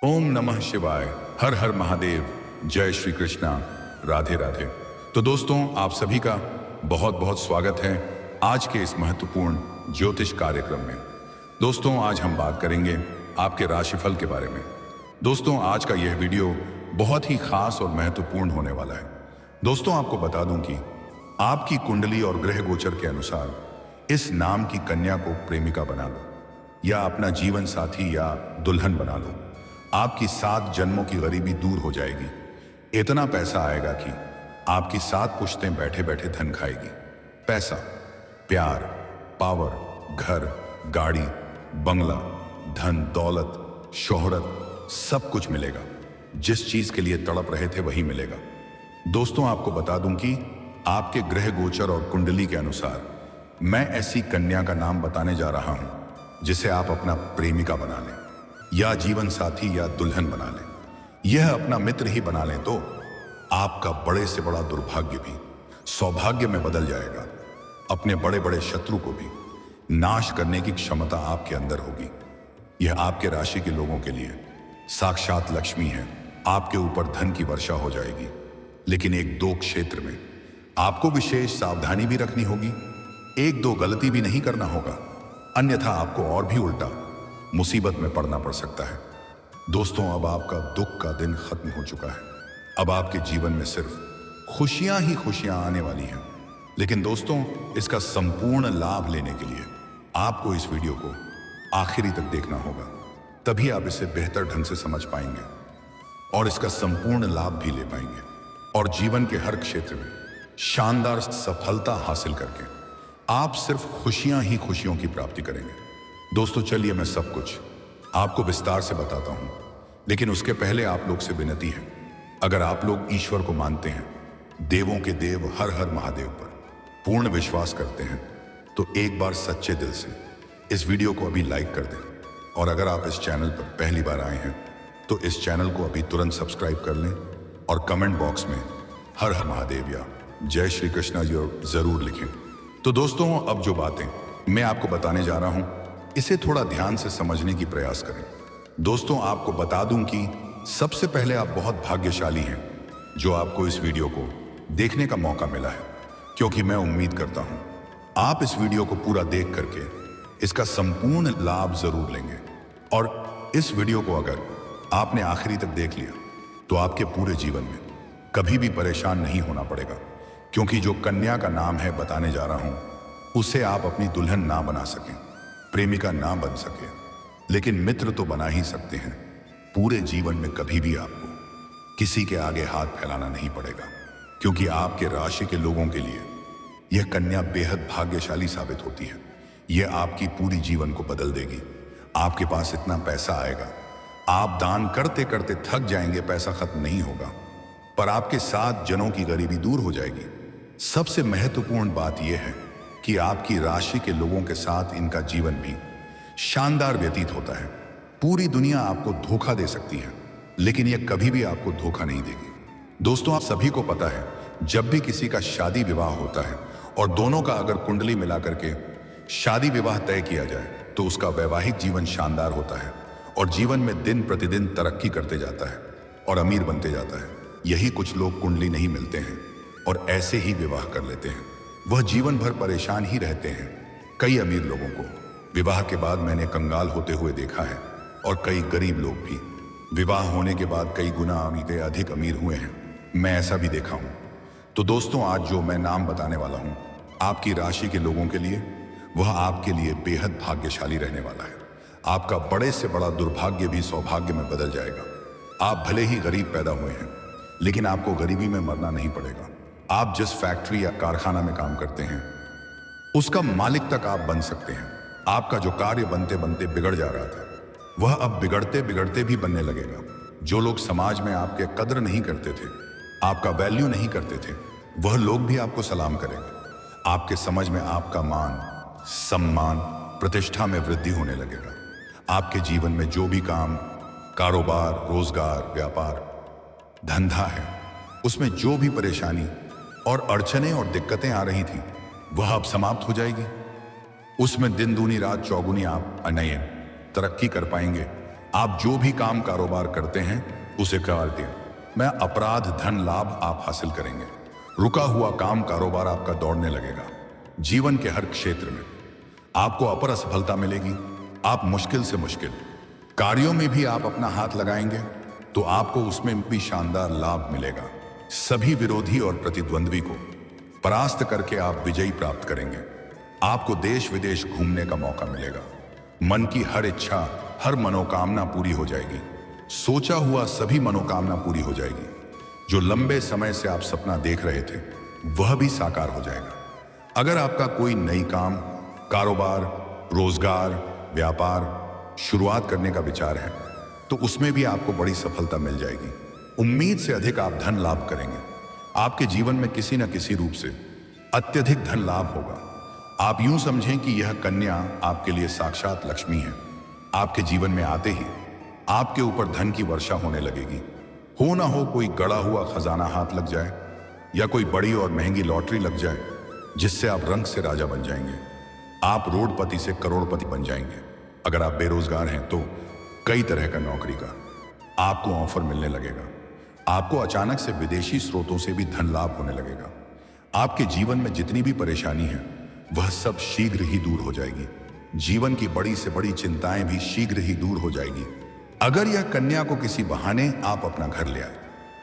ओम नमः शिवाय। हर हर महादेव। जय श्री कृष्णा। राधे राधे। तो दोस्तों, आप सभी का बहुत बहुत स्वागत है आज के इस महत्वपूर्ण ज्योतिष कार्यक्रम में। दोस्तों, आज हम बात करेंगे आपके राशिफल के बारे में। दोस्तों, आज का यह वीडियो बहुत ही खास और महत्वपूर्ण होने वाला है। दोस्तों, आपको बता दूं कि आपकी कुंडली और ग्रह गोचर के अनुसार इस नाम की कन्या को प्रेमिका बना लो या अपना जीवन साथी या दुल्हन बना लो। आपकी 7 जन्मों की गरीबी दूर हो जाएगी। इतना पैसा आएगा कि आपकी 7 पुश्तें बैठे बैठे धन खाएगी। पैसा, प्यार, पावर, घर, गाड़ी, बंगला, धन, दौलत, शोहरत, सब कुछ मिलेगा। जिस चीज के लिए तड़प रहे थे वही मिलेगा। दोस्तों, आपको बता दूं कि आपके ग्रह गोचर और कुंडली के अनुसार मैं ऐसी कन्या का नाम बताने जा रहा हूं जिसे आप अपना प्रेमिका बना लें या जीवन साथी या दुल्हन बना लें। यह अपना मित्र ही बना लें तो आपका बड़े से बड़ा दुर्भाग्य भी सौभाग्य में बदल जाएगा। अपने बड़े बड़े शत्रु को भी नाश करने की क्षमता आपके अंदर होगी। यह आपके राशि के लोगों के लिए साक्षात लक्ष्मी है। आपके ऊपर धन की वर्षा हो जाएगी, लेकिन 1-2 क्षेत्र में आपको विशेष सावधानी भी रखनी होगी। 1-2 गलती भी नहीं करना होगा, अन्यथा आपको और भी उल्टा मुसीबत में पड़ना पड़ सकता है। दोस्तों, अब आपका दुख का दिन खत्म हो चुका है। अब आपके जीवन में सिर्फ खुशियां ही खुशियां आने वाली हैं। लेकिन दोस्तों, इसका संपूर्ण लाभ लेने के लिए आपको इस वीडियो को आखिरी तक देखना होगा। तभी आप इसे बेहतर ढंग से समझ पाएंगे और इसका संपूर्ण लाभ भी ले पाएंगे और जीवन के हर क्षेत्र में शानदार सफलता हासिल करके आप सिर्फ खुशियां ही खुशियों की प्राप्ति करेंगे। दोस्तों, चलिए मैं सब कुछ आपको विस्तार से बताता हूं, लेकिन उसके पहले आप लोग से विनती है, अगर आप लोग ईश्वर को मानते हैं, देवों के देव हर हर महादेव पर पूर्ण विश्वास करते हैं, तो एक बार सच्चे दिल से इस वीडियो को अभी लाइक कर दें। और अगर आप इस चैनल पर पहली बार आए हैं तो इस चैनल को अभी तुरंत सब्सक्राइब कर लें और कमेंट बॉक्स में हर हर महादेव या जय श्री कृष्णा जरूर लिखें। तो दोस्तों, अब जो बातें मैं आपको बताने जा रहा हूं, इसे थोड़ा ध्यान से समझने की प्रयास करें। दोस्तों, आपको बता दूं कि सबसे पहले आप बहुत भाग्यशाली हैं जो आपको इस वीडियो को देखने का मौका मिला है, क्योंकि मैं उम्मीद करता हूं आप इस वीडियो को पूरा देख करके इसका संपूर्ण लाभ जरूर लेंगे। और इस वीडियो को अगर आपने आखिरी तक देख लिया तो आपके पूरे जीवन में कभी भी परेशान नहीं होना पड़ेगा, क्योंकि जो कन्या का नाम है बताने जा रहा हूं उसे आप अपनी दुल्हन ना बना सकें, प्रेमिका ना बन सके, लेकिन मित्र तो बना ही सकते हैं। पूरे जीवन में कभी भी आपको किसी के आगे हाथ फैलाना नहीं पड़ेगा, क्योंकि आपके राशि के लोगों के लिए यह कन्या बेहद भाग्यशाली साबित होती है। यह आपकी पूरी जीवन को बदल देगी। आपके पास इतना पैसा आएगा, आप दान करते करते थक जाएंगे, पैसा खत्म नहीं होगा, पर आपके 7 जनों की गरीबी दूर हो जाएगी। सबसे महत्वपूर्ण बात यह है कि आपकी राशि के लोगों के साथ इनका जीवन भी शानदार व्यतीत होता है। पूरी दुनिया आपको धोखा दे सकती है, लेकिन यह कभी भी आपको धोखा नहीं देगी। दोस्तों, आप सभी को पता है, जब भी किसी का शादी विवाह होता है और दोनों का अगर कुंडली मिला करके शादी विवाह तय किया जाए तो उसका वैवाहिक जीवन शानदार होता है और जीवन में दिन प्रतिदिन तरक्की करते जाता है और अमीर बनते जाता है। यही कुछ लोग कुंडली नहीं मिलते हैं और ऐसे ही विवाह कर लेते हैं, वह जीवन भर परेशान ही रहते हैं। कई अमीर लोगों को विवाह के बाद मैंने कंगाल होते हुए देखा है और कई गरीब लोग भी विवाह होने के बाद कई गुना अधिक अमीर हुए हैं। मैं ऐसा भी देखा हूं। तो दोस्तों, आज जो मैं नाम बताने वाला हूं आपकी राशि के लोगों के लिए, वह आपके लिए बेहद भाग्यशाली रहने वाला है। आपका बड़े से बड़ा दुर्भाग्य भी सौभाग्य में बदल जाएगा। आप भले ही गरीब पैदा हुए हैं, लेकिन आपको गरीबी में मरना नहीं पड़ेगा। आप जिस फैक्ट्री या कारखाना में काम करते हैं उसका मालिक तक आप बन सकते हैं। आपका जो कार्य बनते बनते बिगड़ जा रहा था, वह अब बिगड़ते बिगड़ते भी बनने लगेगा। जो लोग समाज में आपके कद्र नहीं करते थे, आपका वैल्यू नहीं करते थे, वह लोग भी आपको सलाम करेंगे। आपके समझ में आपका मान, सम्मान, प्रतिष्ठा में वृद्धि होने लगेगा। आपके जीवन में जो भी काम, कारोबार, रोजगार, व्यापार, धंधा है, उसमें जो भी परेशानी और अड़चने और दिक्कतें आ रही थी, वह अब समाप्त हो जाएगी। उसमें दिन दूनी रात चौगुनी आप नए तरक्की कर पाएंगे। आप जो भी काम कारोबार करते हैं उसे कर दें। मैं अपराध धन लाभ आप हासिल करेंगे। रुका हुआ काम कारोबार आपका दौड़ने लगेगा। जीवन के हर क्षेत्र में आपको अपर असफलता मिलेगी। आप मुश्किल से मुश्किल कार्यों में भी आप अपना हाथ लगाएंगे तो आपको उसमें भी शानदार लाभ मिलेगा। सभी विरोधी और प्रतिद्वंद्वी को परास्त करके आप विजयी प्राप्त करेंगे। आपको देश विदेश घूमने का मौका मिलेगा। मन की हर इच्छा, हर मनोकामना पूरी हो जाएगी। सोचा हुआ सभी मनोकामना पूरी हो जाएगी। जो लंबे समय से आप सपना देख रहे थे वह भी साकार हो जाएगा। अगर आपका कोई नई काम, कारोबार, रोजगार, व्यापार शुरुआत करने का विचार है तो उसमें भी आपको बड़ी सफलता मिल जाएगी। उम्मीद से अधिक आप धन लाभ करेंगे। आपके जीवन में किसी न किसी रूप से अत्यधिक धन लाभ होगा। आप यूं समझें कि यह कन्या आपके लिए साक्षात लक्ष्मी है। आपके जीवन में आते ही आपके ऊपर धन की वर्षा होने लगेगी। हो ना हो कोई गड़ा हुआ खजाना हाथ लग जाए या कोई बड़ी और महंगी लॉटरी लग जाए जिससे आप रंग से राजा बन जाएंगे। आप रोडपति से करोड़पति बन जाएंगे। अगर आप बेरोजगार हैं तो कई तरह का नौकरी का आपको ऑफर मिलने लगेगा। आपको अचानक से विदेशी स्रोतों से भी धन लाभ होने लगेगा। आपके जीवन में जितनी भी परेशानी है वह सब शीघ्र ही दूर हो जाएगी। जीवन की बड़ी से बड़ी चिंताएं भी शीघ्र ही दूर हो जाएगी। अगर यह कन्या को किसी बहाने आप अपना घर ले आए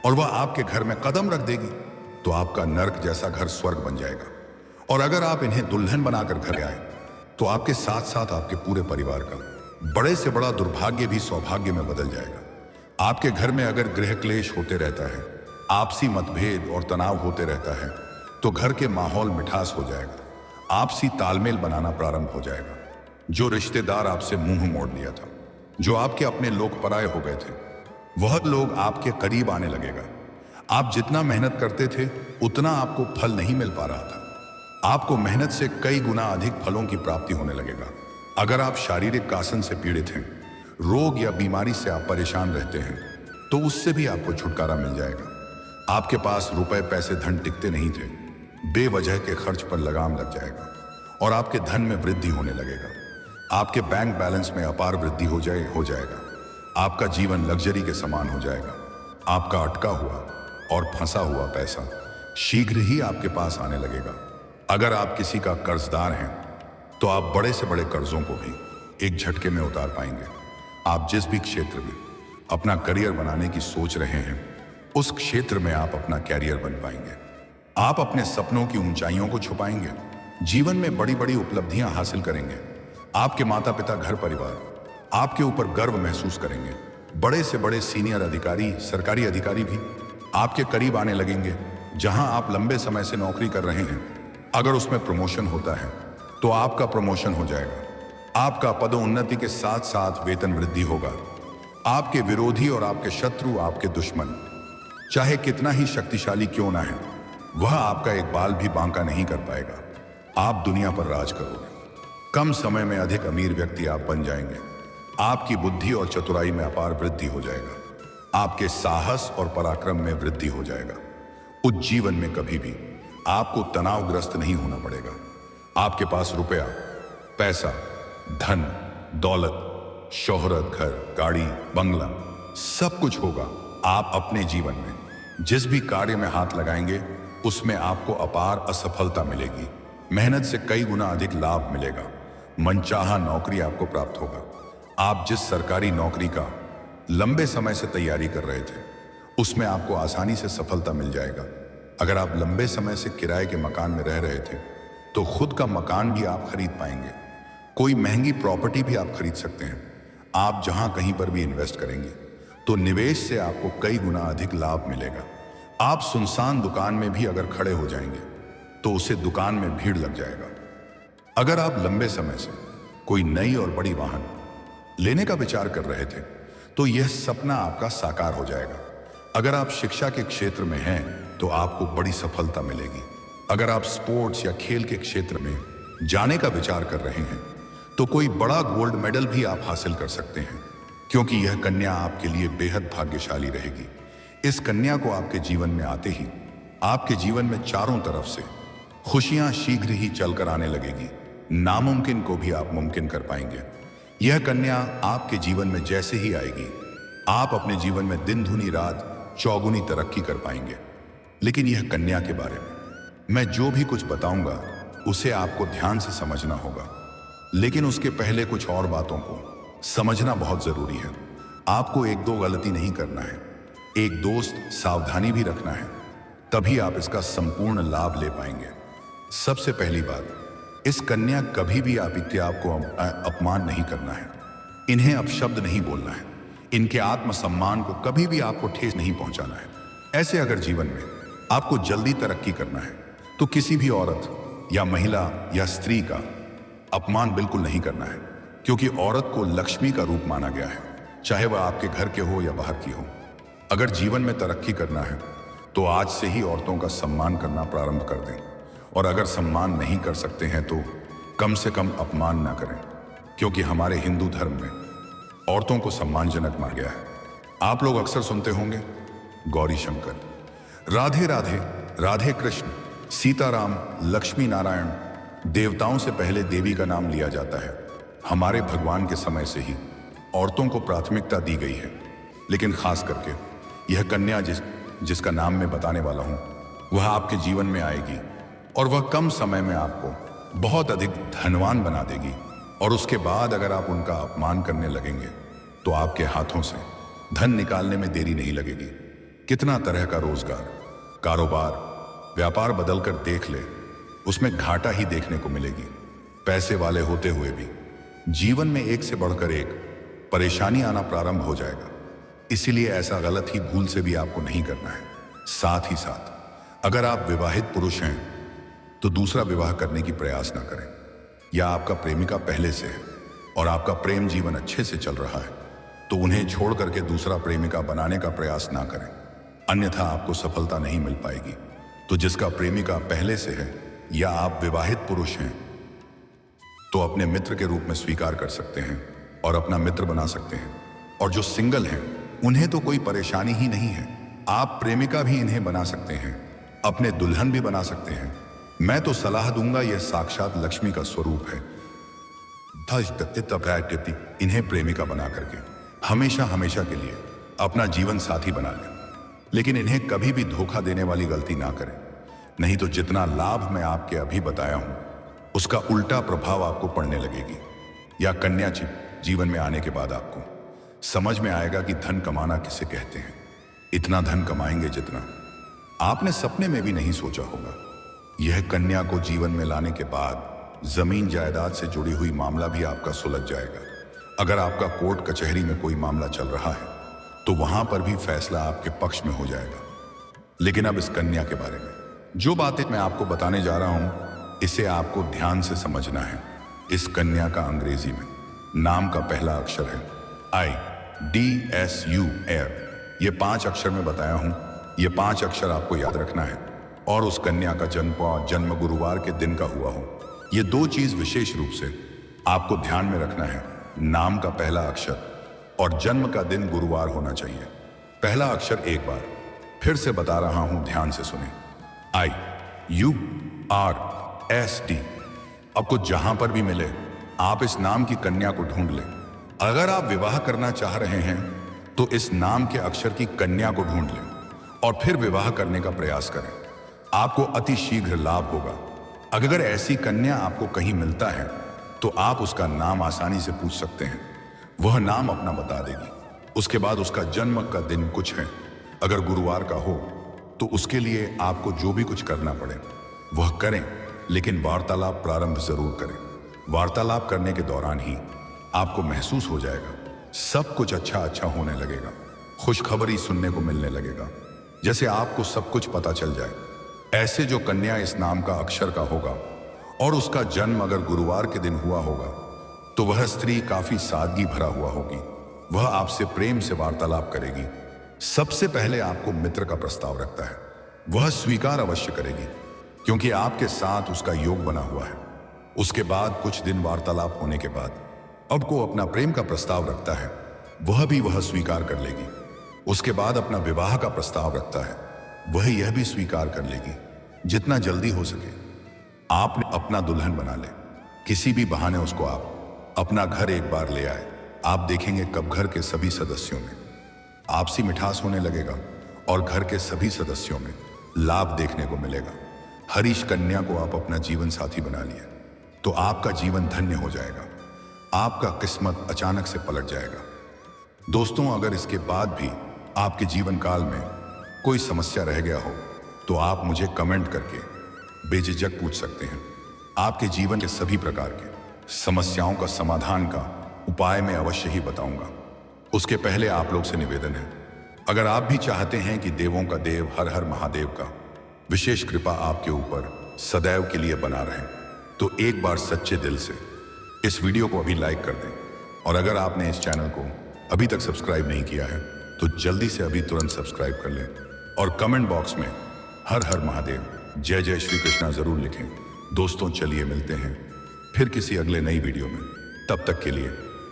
और वह आपके घर में कदम रख देगी तो आपका नर्क जैसा घर स्वर्ग बन जाएगा। और अगर आप इन्हें दुल्हन बनाकर घर आए तो आपके साथ साथ आपके पूरे परिवार का बड़े से बड़ा दुर्भाग्य भी सौभाग्य में बदल जाएगा। आपके घर में अगर गृह क्लेश होते रहता है, आपसी मतभेद और तनाव होते रहता है तो घर के माहौल मिठास हो जाएगा। आपसी तालमेल बनाना प्रारंभ हो जाएगा। जो रिश्तेदार आपसे मुंह मोड़ दिया था, जो आपके अपने लोग पराये हो गए थे, वह लोग आपके करीब आने लगेगा। आप जितना मेहनत करते थे उतना आपको फल नहीं मिल पा रहा था। आपको मेहनत से कई गुना अधिक फलों की प्राप्ति होने लगेगा। अगर आप शारीरिक कासन से पीड़ित हैं, रोग या बीमारी से आप परेशान रहते हैं तो उससे भी आपको छुटकारा मिल जाएगा। आपके पास रुपए पैसे धन टिकते नहीं थे, बेवजह के खर्च पर लगाम लग जाएगा और आपके धन में वृद्धि होने लगेगा। आपके बैंक बैलेंस में अपार वृद्धि हो जाएगा। आपका जीवन लग्जरी के समान हो जाएगा। आपका अटका हुआ और फंसा हुआ पैसा शीघ्र ही आपके पास आने लगेगा। अगर आप किसी का कर्जदार हैं तो आप बड़े से बड़े कर्जों को भी एक झटके में उतार पाएंगे। आप जिस भी क्षेत्र में अपना करियर बनाने की सोच रहे हैं उस क्षेत्र में आप अपना कैरियर बन पाएंगे। आप अपने सपनों की ऊंचाइयों को छुपाएंगे। जीवन में बड़ी बड़ी उपलब्धियां हासिल करेंगे। आपके माता पिता, घर परिवार आपके ऊपर गर्व महसूस करेंगे। बड़े से बड़े सीनियर अधिकारी, सरकारी अधिकारी भी आपके करीब आने लगेंगे। जहां आप लंबे समय से नौकरी कर रहे हैं, अगर उसमें प्रमोशन होता है तो आपका प्रमोशन हो जाएगा। आपका पदोन्नति के साथ साथ वेतन वृद्धि होगा। आपके विरोधी और आपके शत्रु, आपके दुश्मन चाहे कितना ही शक्तिशाली क्यों ना है, वह आपका एक बाल भी बांका नहीं कर पाएगा। आप दुनिया पर राज करोगे। कम समय में अधिक अमीर व्यक्ति आप बन जाएंगे। आपकी बुद्धि और चतुराई में अपार वृद्धि हो जाएगा। आपके साहस और पराक्रम में वृद्धि हो जाएगा। उस जीवन में कभी भी आपको तनावग्रस्त नहीं होना पड़ेगा। आपके पास रुपया, पैसा, धन, दौलत, शोहरत, घर, गाड़ी, बंगला सब कुछ होगा। आप अपने जीवन में जिस भी कार्य में हाथ लगाएंगे उसमें आपको अपार असफलता मिलेगी। मेहनत से कई गुना अधिक लाभ मिलेगा। मनचाहा नौकरी आपको प्राप्त होगा। आप जिस सरकारी नौकरी का लंबे समय से तैयारी कर रहे थे उसमें आपको आसानी से सफलता मिल जाएगा। अगर आप लंबे समय से किराए के मकान में रह रहे थे तो खुद का मकान भी आप खरीद पाएंगे। कोई महंगी प्रॉपर्टी भी आप खरीद सकते हैं। आप जहां कहीं पर भी इन्वेस्ट करेंगे तो निवेश से आपको कई गुना अधिक लाभ मिलेगा। आप सुनसान दुकान में भी अगर खड़े हो जाएंगे तो उसे दुकान में भीड़ लग जाएगा। अगर आप लंबे समय से कोई नई और बड़ी वाहन लेने का विचार कर रहे थे तो यह सपना आपका साकार हो जाएगा। अगर आप शिक्षा के क्षेत्र में हैं तो आपको बड़ी सफलता मिलेगी। अगर आप स्पोर्ट्स या खेल के क्षेत्र में जाने का विचार कर रहे हैं तो कोई बड़ा गोल्ड मेडल भी आप हासिल कर सकते हैं, क्योंकि यह कन्या आपके लिए बेहद भाग्यशाली रहेगी। इस कन्या को आपके जीवन में आते ही आपके जीवन में चारों तरफ से खुशियां शीघ्र ही चलकर आने लगेगी। नामुमकिन को भी आप मुमकिन कर पाएंगे। यह कन्या आपके जीवन में जैसे ही आएगी, आप अपने जीवन में दिन दूनी रात चौगुनी तरक्की कर पाएंगे। लेकिन यह कन्या के बारे में मैं जो भी कुछ बताऊंगा उसे आपको ध्यान से समझना होगा। लेकिन उसके पहले कुछ और बातों को समझना बहुत जरूरी है। आपको एक दो गलती नहीं करना है, एक दोस्त सावधानी भी रखना है, तभी आप इसका संपूर्ण लाभ ले पाएंगे। सबसे पहली बात, इस कन्या कभी भी आपको अपमान नहीं करना है, इन्हें अपशब्द नहीं बोलना है, इनके आत्मसम्मान को कभी भी आपको ठेस नहीं पहुंचाना है। ऐसे अगर जीवन में आपको जल्दी तरक्की करना है तो किसी भी औरत या महिला या स्त्री का अपमान बिल्कुल नहीं करना है, क्योंकि औरत को लक्ष्मी का रूप माना गया है, चाहे वह आपके घर के हो या बाहर की हो। अगर जीवन में तरक्की करना है तो आज से ही औरतों का सम्मान करना प्रारंभ कर दें, और अगर सम्मान नहीं कर सकते हैं तो कम से कम अपमान ना करें, क्योंकि हमारे हिंदू धर्म में औरतों को सम्मानजनक माना गया है। आप लोग अक्सर सुनते होंगे गौरी शंकर, राधे राधे, राधे कृष्ण, सीताराम, लक्ष्मी नारायण। देवताओं से पहले देवी का नाम लिया जाता है। हमारे भगवान के समय से ही औरतों को प्राथमिकता दी गई है। लेकिन खास करके यह कन्या जिसका नाम मैं बताने वाला हूं, वह आपके जीवन में आएगी और वह कम समय में आपको बहुत अधिक धनवान बना देगी। और उसके बाद अगर आप उनका अपमान करने लगेंगे तो आपके हाथों से धन निकालने में देरी नहीं लगेगी। कितना तरह का रोजगार, कारोबार, व्यापार बदलकर देख ले, उसमें घाटा ही देखने को मिलेगी। पैसे वाले होते हुए भी जीवन में एक से बढ़कर एक परेशानी आना प्रारंभ हो जाएगा। इसीलिए ऐसा गलत ही भूल से भी आपको नहीं करना है। साथ ही साथ अगर आप विवाहित पुरुष हैं तो दूसरा विवाह करने की प्रयास ना करें, या आपका प्रेमिका पहले से है और आपका प्रेम जीवन अच्छे से चल रहा है तो उन्हें छोड़ करके दूसरा प्रेमिका बनाने का प्रयास ना करें, अन्यथा आपको सफलता नहीं मिल पाएगी। तो जिसका प्रेमिका पहले से है या आप विवाहित पुरुष हैं तो अपने मित्र के रूप में स्वीकार कर सकते हैं और अपना मित्र बना सकते हैं। और जो सिंगल हैं उन्हें तो कोई परेशानी ही नहीं है, आप प्रेमिका भी इन्हें बना सकते हैं, अपने दुल्हन भी बना सकते हैं। मैं तो सलाह दूंगा, यह साक्षात लक्ष्मी का स्वरूप है। इन्हें प्रेमिका बना करके हमेशा हमेशा के लिए अपना जीवन साथी बना लें। लेकिन इन्हें कभी भी धोखा देने वाली गलती ना करें, नहीं तो जितना लाभ मैं आपके अभी बताया हूं उसका उल्टा प्रभाव आपको पड़ने लगेगी। या कन्या जीवन में आने के बाद आपको समझ में आएगा कि धन कमाना किसे कहते हैं। इतना धन कमाएंगे जितना आपने सपने में भी नहीं सोचा होगा। यह कन्या को जीवन में लाने के बाद जमीन जायदाद से जुड़ी हुई मामला भी आपका सुलझ जाएगा। अगर आपका कोर्ट कचहरी में कोई मामला चल रहा है तो वहां पर भी फैसला आपके पक्ष में हो जाएगा। लेकिन अब इस कन्या के बारे में जो बातें मैं आपको बताने जा रहा हूं, इसे आपको ध्यान से समझना है। इस कन्या का अंग्रेजी में नाम का पहला अक्षर है IDSU, एयर। ये 5 अक्षर में बताया हूं, ये 5 अक्षर आपको याद रखना है। और उस कन्या का जन्म गुरुवार के दिन का हुआ हो। ये 2 चीज विशेष रूप से आपको ध्यान में रखना है, नाम का पहला अक्षर और जन्म का दिन गुरुवार होना चाहिए। पहला अक्षर एक बार फिर से बता रहा हूं, ध्यान से सुने, IURSD। आपको जहां पर भी मिले आप इस नाम की कन्या को ढूंढ लें। अगर आप विवाह करना चाह रहे हैं तो इस नाम के अक्षर की कन्या को ढूंढ लें और फिर विवाह करने का प्रयास करें, आपको अति शीघ्र लाभ होगा। अगर ऐसी कन्या आपको कहीं मिलता है तो आप उसका नाम आसानी से पूछ सकते हैं, वह नाम अपना बता देगी। उसके बाद उसका जन्म का दिन कुछ है, अगर गुरुवार का हो तो उसके लिए आपको जो भी कुछ करना पड़े वह करें, लेकिन वार्तालाप प्रारंभ जरूर करें। वार्तालाप करने के दौरान ही आपको महसूस हो जाएगा सब कुछ अच्छा होने लगेगा, खुशखबरी सुनने को मिलने लगेगा, जैसे आपको सब कुछ पता चल जाए। ऐसे जो कन्या इस नाम का अक्षर का होगा और उसका जन्म अगर गुरुवार के दिन हुआ होगा तो वह स्त्री काफी सादगी भरा हुआ होगी। वह आपसे प्रेम से वार्तालाप करेगी। सबसे पहले आपको मित्र का प्रस्ताव रखता है, वह स्वीकार अवश्य करेगी क्योंकि आपके साथ उसका योग बना हुआ है। उसके बाद कुछ दिन वार्तालाप होने के बाद अब को अपना प्रेम का प्रस्ताव रखता है, वह स्वीकार कर लेगी। उसके बाद अपना विवाह का प्रस्ताव रखता है, वह यह भी स्वीकार कर लेगी। जितना जल्दी हो सके आपने अपना दुल्हन बना ले, किसी भी बहाने उसको आप अपना घर एक बार ले आए। आप देखेंगे कब घर के सभी सदस्यों में आपसी मिठास होने लगेगा और घर के सभी सदस्यों में लाभ देखने को मिलेगा। हरीश कन्या को आप अपना जीवन साथी बना लिए तो आपका जीवन धन्य हो जाएगा। आपका किस्मत अचानक से पलट जाएगा। दोस्तों, अगर इसके बाद भी आपके जीवन काल में कोई समस्या रह गया हो तो आप मुझे कमेंट करके बेझिझक पूछ सकते हैं। आपके जीवन के सभी प्रकार के समस्याओं का समाधान का उपाय मैं अवश्य ही बताऊंगा। उसके पहले आप लोग से निवेदन है, अगर आप भी चाहते हैं कि देवों का देव हर हर महादेव का विशेष कृपा आपके ऊपर सदैव के लिए बना रहे, तो एक बार सच्चे दिल से इस वीडियो को अभी लाइक कर दें। और अगर आपने इस चैनल को अभी तक सब्सक्राइब नहीं किया है तो जल्दी से अभी तुरंत सब्सक्राइब कर लें और कमेंट बॉक्स में हर हर महादेव जय जय श्री कृष्णा जरूर लिखें। दोस्तों, चलिए मिलते हैं फिर किसी अगले नई वीडियो में। तब तक के लिए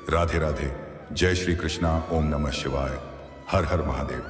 राधे राधे, जय श्री कृष्णा, ओम नमः शिवाय, हर हर महादेव।